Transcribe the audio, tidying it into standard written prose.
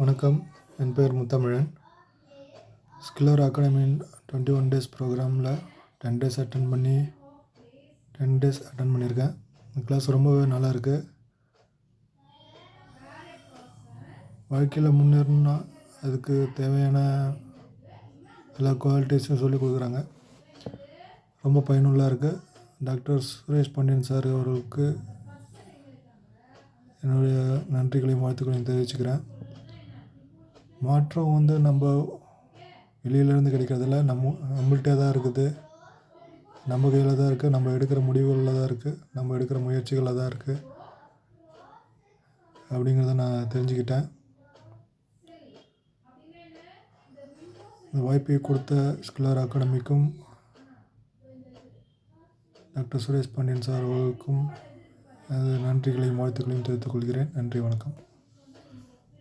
வணக்கம். என் பேர் Muthamizhan. Schiller அகாடமியின் 21 days ப்ரோக்ராமில் 10 டேஸ் அட்டன் பண்ணியிருக்கேன். இந்த கிளாஸ் ரொம்பவே நல்லாயிருக்கு. வாழ்க்கையில் முன்னேறணும்னா அதுக்கு தேவையான எல்லா குவாலிட்டிஸும் சொல்லிக் கொடுக்குறாங்க. ரொம்ப பயனுள்ளாக இருக்குது. டாக்டர் சுரேஷ் பாண்டியன் சார் அவர்களுக்கு என்னுடைய நன்றிகளையும் வாழ்த்துக்களையும் தெரிவிச்சுக்கிறேன். மாற்றம் நம்ம வெளியிலேருந்து கிடைக்கிறதில்ல, நம்மள்கிட்ட தான் இருக்குது. நம்ம கையில் தான் இருக்குது. நம்ம எடுக்கிற முடிவுகளில் தான் இருக்குது. நம்ம எடுக்கிற முயற்சிகளில் தான் இருக்குது அப்படிங்கிறத நான் தெரிஞ்சுக்கிட்டேன். இந்த வாய்ப்பை கொடுத்த Schiller அகாடமிக்கும் doctor Suresh Pandian sir அவர்களுக்கும் நன்றிகளையும் வாழ்த்துக்களையும் தெரிவித்துக் கொள்கிறேன். நன்றி, வணக்கம்.